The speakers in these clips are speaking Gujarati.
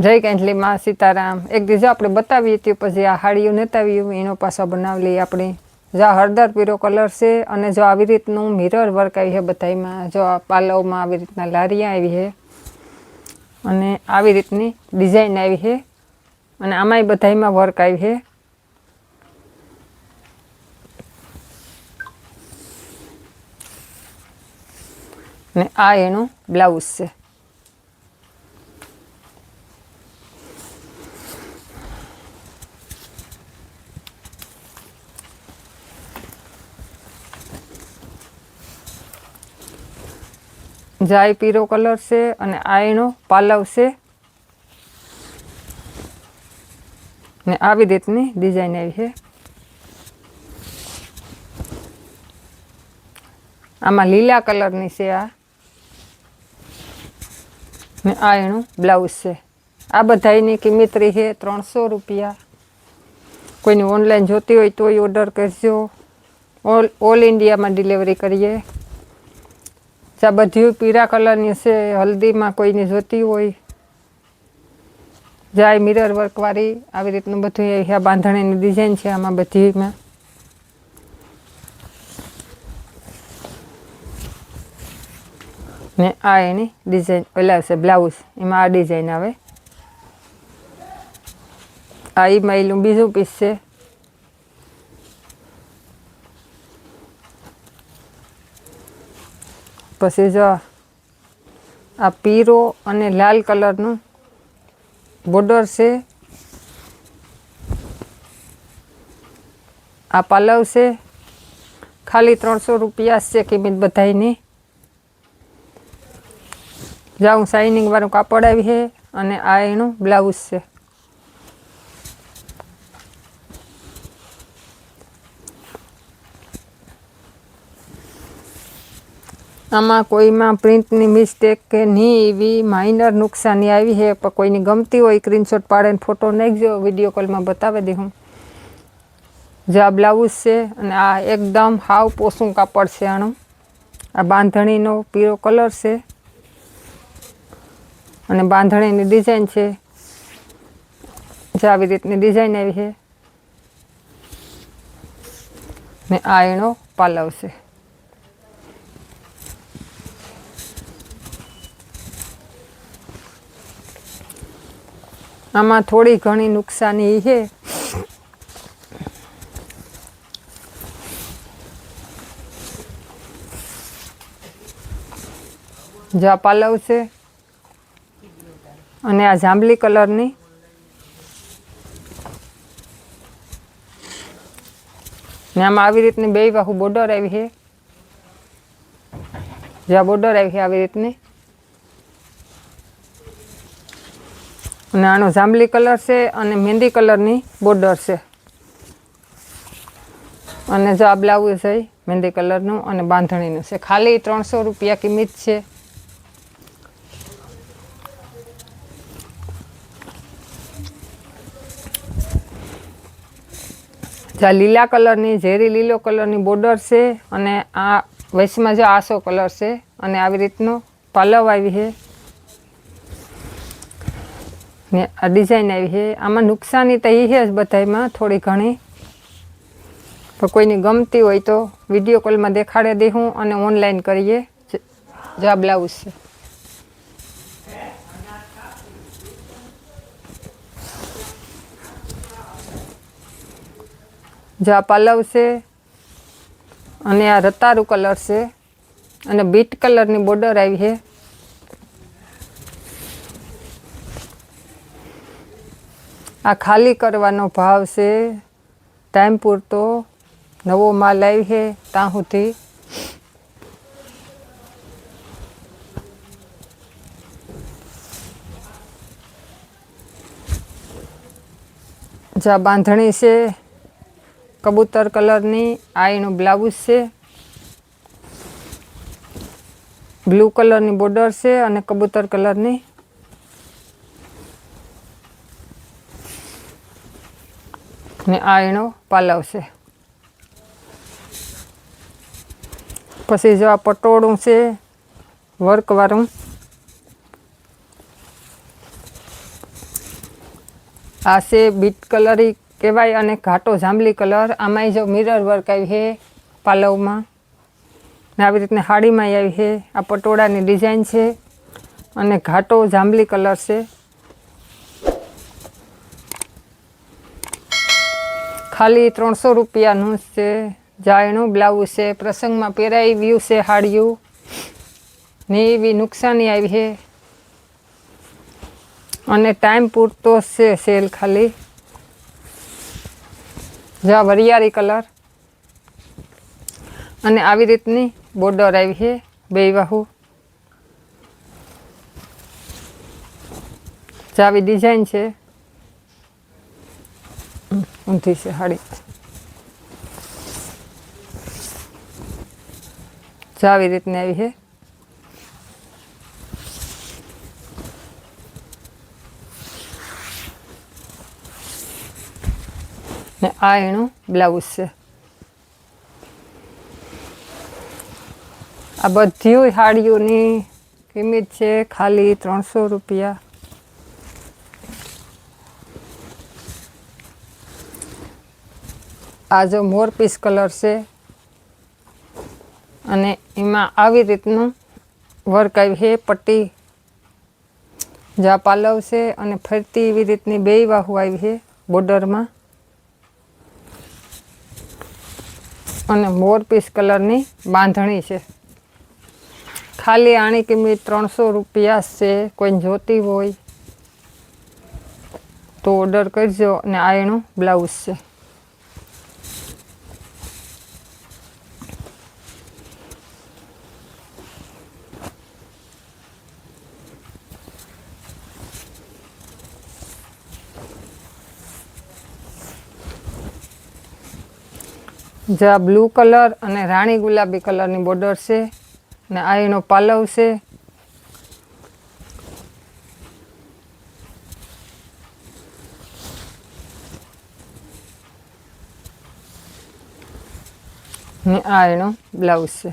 જય કાંઠલી માં સીતારામ। એક દિવસ આપણે બતાવીએ હતી પછી આ હાડીઓ નેતાવ્યું એનો પાછો બનાવી લઈએ આપણે। જો હળદર પીળો કલર છે અને જો આવી રીતનું મિરર વર્ક આવી છે બધામાં। જો આ પાલવમાં આવી રીતના લારીયા આવી છે અને આવી રીતની ડિઝાઇન આવી છે અને આમાંય બધામાં વર્ક આવી છે। અને આ એનું બ્લાઉઝ છે। જાય પીળો કલર છે અને આ એનો પાલવ છે ને આવી રીતની ડિઝાઇન આવી છે। આમાં લીલા કલરની છે આ ને આ એનું બ્લાઉઝ છે। આ બધાની કિંમત રહી છે 300 રૂપિયા। કોઈને ઓનલાઈન જોતી હોય તોય ઓર્ડર કરજો। ઓલ ઇન્ડિયામાં ડિલિવરી કરીએ। આ બધી પીળા કલરની છે, હલ્દીમાં કોઈને જોતી હોય જાય મિરર વર્કવાળી આવી રીતનું બધું આ બાંધણીની ડિઝાઇન છે આમાં બધીમાં। ને આ એની ડિઝાઇન ઓલા છે બ્લાઉઝ, એમાં આ ડિઝાઇન આવે। આ એમાં બીજું પીસ છે। પછી જો આ પીળો અને લાલ કલરનું બોર્ડર છે। આ પાલવ છે, ખાલી 300 રૂપિયા છે કિંમત બધાની। જાઉં શાઇનિંગ વાળું કાપડ આવી છે અને આ એનું બ્લાઉઝ છે। આમાં કોઈમાં પ્રિન્ટની મિસ્ટેક કે નહીં એવી માઇનર નુકસાની આવી છે, પણ કોઈની ગમતી હોય સ્ક્રીનશોટ પાડીને ફોટો નાખજો, વિડીયો કોલમાં બતાવી દઉં। જો આ બ્લાઉઝ છે અને આ એકદમ હાવ પોસું કાપડ છે આનું। આ બાંધણીનો પીળો કલર છે અને બાંધણીની ડિઝાઇન છે। જો આવી રીતની ડિઝાઇન આવી છે ને આ એનો પાલવ છે। આમાં થોડી ઘણી નુકસાની છે। જો આ પાલવ છે અને આ જાંબલી કલરની ને આમાં આવી રીતની બે બાહુ બોર્ડર આવી છે। જો આ બોર્ડર આવી છે આવી રીતની અને આનો જાંબલી કલર છે અને મહેંદી કલરની બોર્ડર છે। અને જો આ બ્લાઉઝ છે મહેંદી કલરનું અને બાંધણીનું છે, ખાલી 300 રૂપિયા કિંમત છે। જો લીલા કલરની ઝેરી લીલો કલરની બોર્ડર છે અને આ વચમાં જો આસો કલર છે અને આવી રીતનો પાલવ આવી છે ને આ ડિઝાઇન આવી છે। આમાં નુકસાની તો એ છે જ બધામાં થોડી ઘણી, પણ કોઈની ગમતી હોય તો વિડીયો કોલમાં દેખાડી દઉં અને ઓનલાઈન કરીએ। જો આ બ્લાઉઝ છે, જો આ પાલવ છે અને આ રતારું કલર છે અને બીટ કલરની બોર્ડર આવી છે। આ ખાલી કરવાનો ભાવ છે, ટાઈમ પૂરતો નવો માલ આવી છે ત્યાં સુધી। જો આ બાંધણી છે કબૂતર કલરની, આ એનું બ્લાઉઝ છે, બ્લુ કલરની બોર્ડર છે અને કબૂતર કલરની ને આ એનો પાલવ છે। પછી જો આ પટોળું છે વર્કવાળું, આ છે બીટ કલર કહેવાય અને ઘાટો જાંબલી કલર. આમાંય જો મિરર વર્ક આવી છે પાલવમાં ને આવી રીતના સાડીમાં આવી છે. આ પટોળાની ડિઝાઇન છે અને ઘાટો જાંબલી કલર છે. ખાલી 300 રૂપિયાનું છે. જાયણું બ્લાઉઝ છે. પ્રસંગમાં પહેરાઈ વ્યૂ છે સાડીયું ને એવી નુકસાની આવી છે અને ટાઈમ પૂરતો છે સેલ ખાલી. જા વરિયાળી કલર અને આવી રીતની બોર્ડર આવી છે બે બાહુ. આવી ડિઝાઇન છે. ઊંધી છે સાડી. આવી રીતની આવી છે. ને આ એનું બ્લાઉઝ છે. આ બધી સાડીઓની કિંમત છે ખાલી 300 રૂપિયા. આ જો મોરપીસ કલર છે અને એમાં આવી રીતનું વર્ક આવી છે. પટ્ટી જા પાલવ છે અને ફરતી એવી રીતની બે બાહુ આવી છે બોર્ડરમાં અને મોરપીસ કલરની બાંધણી છે. ખાલી આની કિંમત 300 રૂપિયા છે. કોઈ જોતી હોય તો ઓર્ડર કરજો. અને આ એનું બ્લાઉઝ છે. જા બ્લુ કલર અને રાણી ગુલાબી કલરની બોર્ડર છે ને આ એનો પાલવ છે. ને આ એનો બ્લાઉઝ છે.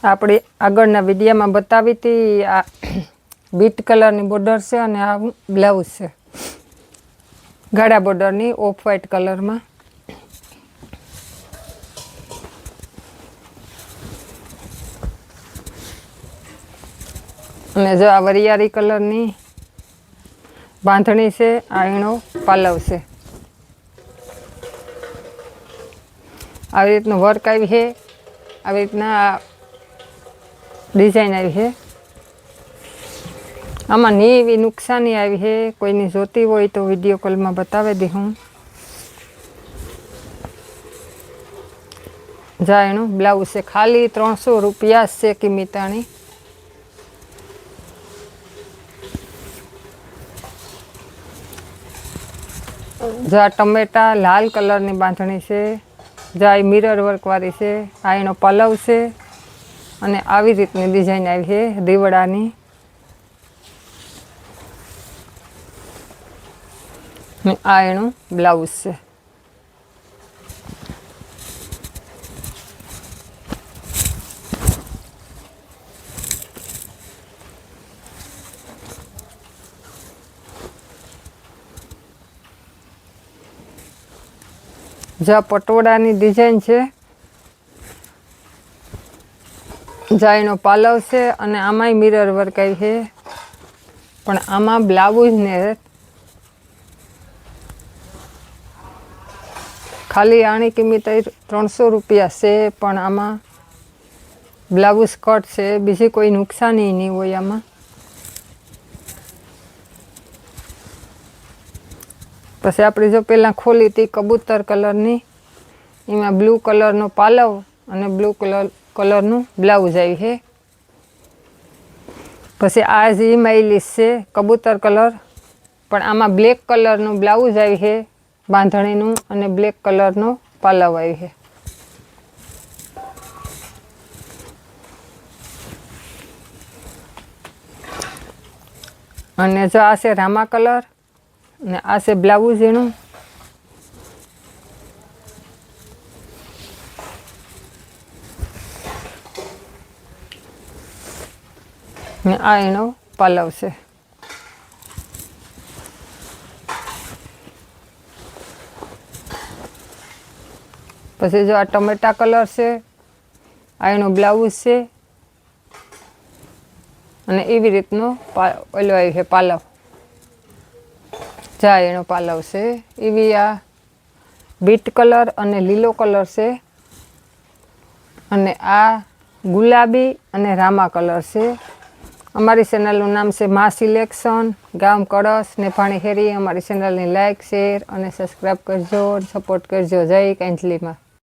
આપણે આગળના વિડીયોમાં બતાવી હતી. આ બીટ કલરની બોર્ડર છે અને આ બ્લાઉઝ છે ગાળા બોર્ડરની ઓફ વ્હાઈટ કલરમાં. અને જો આ વરિયાળી કલરની બાંધણી છે. આ એનો પાલવ છે. આવી રીતનું વર્ક આવી છે. આવી રીતના ડિઝાઇન આવી છે. આમાં ની એવી નુકસાની આવી છે. કોઈની જોતી હોય તો વિડીયો કોલમાં બતાવી દે. હું જા એનું બ્લાઉઝ છે. ખાલી 300 રૂપિયા છે કિંમતાણી. જા ટમેટા લાલ કલરની બાંધણી છે. જા એ મિરર વર્કવાળી છે. આ એનો પલવ છે અને આવી રીતની ડિઝાઇન આવી છે દીવડાની. ને આ એનું બ્લાઉઝ છે. જા પટોળાની ડિઝાઇન છે. જા એનો પાલવ છે અને આમાંય મિરર વર્ક આવી છે પણ આમાં બ્લાઉઝ ને ખાલી આની કિંમત 300 રૂપિયા છે પણ આમાં બ્લાઉઝ કટ છે. બીજી કોઈ નુકસાની નહીં હોય આમાં. પછી આપણે જો પહેલાં ખોલી હતી કબૂતર કલરની. એમાં બ્લુ કલરનો પાલવ અને બ્લુ કલરનું બ્લાઉઝ આવી છે. પછી આ જે માઇલીસ છે કબૂતર કલર પણ આમાં બ્લેક કલરનું બ્લાઉઝ આવી છે બાંધણીનું અને બ્લેક કલરનો પાલવ આવી છે. અને જો આ છે રામા કલર ને આ છે બ્લાઉઝ એનું. ને આ એનો પાલવ છે. પછી જો આ ટમેટા કલર છે, આ એનો બ્લાઉઝ છે અને એવી રીતનો ઓલો આવ્યો છે પાલવ. જા એનો પાલવ છે. એવી આ બીટ કલર અને લીલો કલર છે અને આ ગુલાબી અને રામા કલર છે. અમારી ચેનલનું નામ છે મા સિલેક્શન, ગામ કળશ ને પાણી હેરી. અમારી ચેનલને લાઇક, શેર અને સબસ્ક્રાઈબ કરજો, સપોર્ટ કરજો. જય કાંજલીમાં.